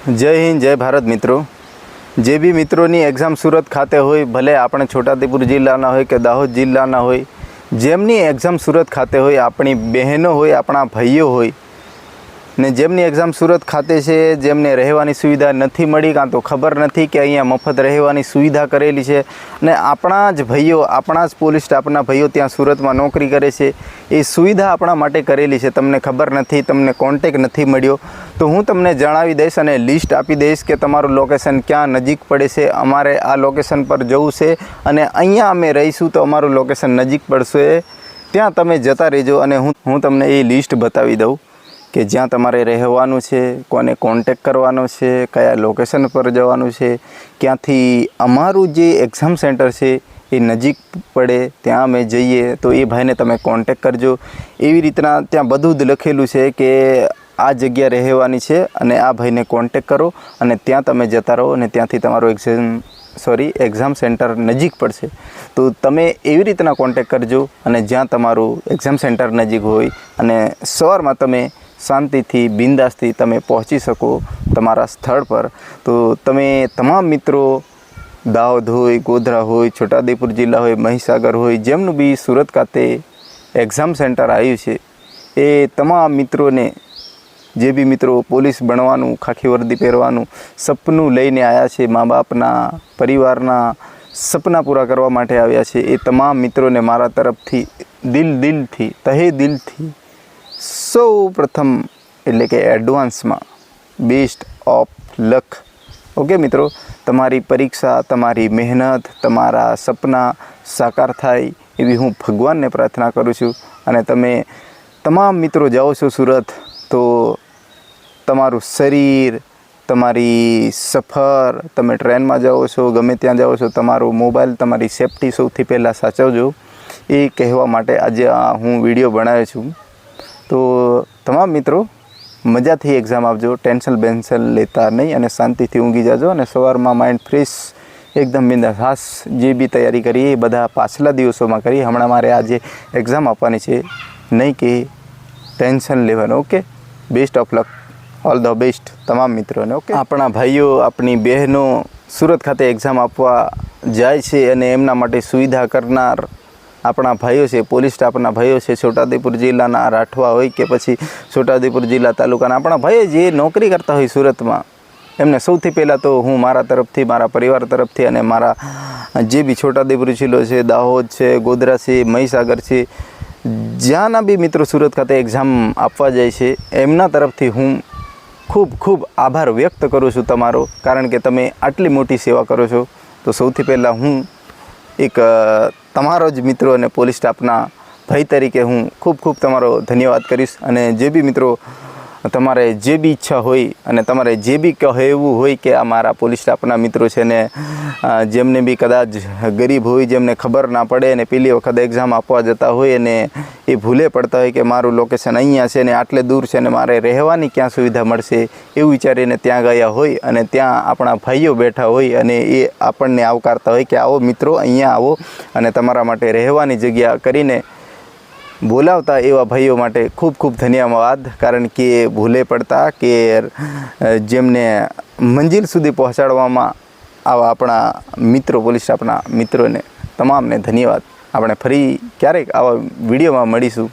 जय हिंद जय भारत मित्रों। जे भी मित्रों की एग्जाम सूरत खाते होय, भले आपणे छोटाउदेपुर जिल्लाना होय के दाहोद जिल्लाना होय, जेमनी एग्जाम सूरत खाते होय, अपनी बहनों होय, अपना भाईओ होय ने जेमनी एग्जाम सूरत खाते छे, जेमने रहेवानी सुविधा नहीं मळी कां तो खबर नहीं कि अहींया मफत रहेवानी सुविधा करेली छे ने आपणा ज भाईओ, आपणा ज पोलीस स्टाफना भाईओ त्यां सूरत में नौकरी करे छे। ए सुविधा आपणा माटे करेली छे, तमने खबर नहीं, तमने कॉन्टेक्ट नहीं मळ्यो तो हूँ तमने जणावी दईश अने लिस्ट आपी दईश के तमारुं लोकेशन क्या नजीक पड़े छे। अमारे आ लोकेशन पर जवुं छे अने अहींया अमे रहीशुं तो अमारुं लोकेशन नजीक पड़शे, त्यां तमे जता रहेजो अने हूँ तमने ए लिस्ट बतावी दऊं कि ज्यां तमारे रहेवानुं छे, कोने कॉन्टेक्ट करवानो छे, कया लोकेशन पर जवानुं छे, क्यांथी अमारुं जे एक्जाम सेंटर छे ए नजीक पड़े त्यां अमे जईए तो ए भाईने तमे कॉन्टेक्ट करजो। एवी रीतना त्यां बधुं ज लखेलुं छे कि आ जग्या रहेवानी छे अने आ भाईने कॉन्टेक्ट करो अने त्यां तमे जता रहो अने त्यांथी तमारुं एक्जाम सेंटर नजीक पड़शे। तो तमे एवी रीतना कॉन्टेक्ट करजो अने ज्यां तमारुं एक्जाम सेंटर नजीक होय अने सवारमां तमे शांतिथी बिंदासथी तमे पहोंची सको तमारा स्थल पर। तो तमे तमाम मित्रों दाहोद होय, गोधरा होय, छोटाउदेपुर जिल्ला होय, महीसागर होय, जेमनुं बी सूरत खाते एक्जाम सेंटर आव्युं छे ए तमाम मित्रों ने जे भी मित्रों पोलीस बनवानुं, खाखी वर्दी पहेरवानुं सपનું लईने आया छे, माँ बापना परिवारना सपना पूरा करवा माटे आव्या छे, ए तमाम मित्रों ने मारा तरफथी दिलथी तहे दिलथी सौ प्रथम एटले के एडवांस में बेस्ट ऑफ लक। ओके मित्रों, तमारी परीक्षा, तमारी मेहनत, तमारा सपना साकार थाय एवी हूँ भगवान ने प्रार्थना करूँ छूँ। अने तमे तमाम मित्रों जाओ छो सूरत तो तमारू शरीर, तमारी सफ़र, तमे ट्रेन में जाओ छो, गमे त्यां जाओ छो, तमारो मोबाइल, तमारी सेफ्टी सौथी पहला साचवजो ए कहेवा माटे आज हूँ विडियो बनाव्यो छूं। तो तमाम मित्रों मजा थी एक्जाम आपजो, टेन्शन बेन्शन लेता नहीं अने शांति थी ऊँगी जाजो अने सवार में माइंड फ्रेश एकदम बिंदास। खास जे भी तैयारी करी ए बधा पाछला दिवसों में करी, हमणां मारे आज एक्जाम आपवानी छे, नहीं कि टेन्शन लेवानुं। Okay, best of luck, all the best तमाम मित्रों ने। ओके, अपना भाईओ अपनी बहनों सूरत खाते एक्जाम आपवा जाय छे अने एमना माटे सुविधा करनार अपना भाईओ छे, पोलीस स्टाफना भाईओ छे, छोटाउदेपुर जिल्लाना राठवा होय के पछी छोटाउदेपुर जिल्ला तालुकाना अपना भाईओ जे नौकरी करता होय सूरत में एमने सौथी पहला तो हूँ मारा तरफथी, मारा परिवार तरफथी अने मारा जे भी छोटाउदेपुर जिल्लो छे, दाहोद छे, गोधरा छे, महीसागर छे, ज्यांना भी मित्रों सूरत खाते एक्जाम आपवा जाय छे एमना तरफथी हूँ खूब खूब आभार व्यक्त करूँ छूं तमारो, कारण के तमे आटली मोटी सेवा करो छो। तो सौथी पहला हूँ एक तमारो ज मित्रों ने पोलीस स्टाफना भाई तरीके हूँ खूब खूब तमारो धन्यवाद करीश। अने जे भी मित्रों तमारे जे भी इच्छा होय अने तमारे जे भी कहेवुं होय कि आ मारा पोलीस स्टाफना मित्रों छे ने जेमने भी कदाच गरीब होय, जेमने खबर ना पड़े ने पहली वखत एक्जाम आपवा जता होय ने ए भूले पड़ता होय कि मारुं लोकेशन अहींया छे ने आटले दूर छे ने मारे रहेवानी क्या सुविधा मळशे एवुं विचारीने त्यां गया होय अने त्यां आपणा भाईओ बैठा होय अने ए आपणने आवकारता होय कि आवो मित्रों अहींया आवो अने तमारा माटे रहेवानी जग्या करीने बोलावता एवा भाईओ माटे खूब खूब धन्यवाद। कारण कि भूले पड़ता कि जेमने मंजिल सुधी पहोंचाडवामां आवा आपणा मित्रों पोलीस स्टाफना मित्रों ने तमाम ने धन्यवाद। આપણે ફરી ક્યારેક આવા વિડીયોમાં મળીશું।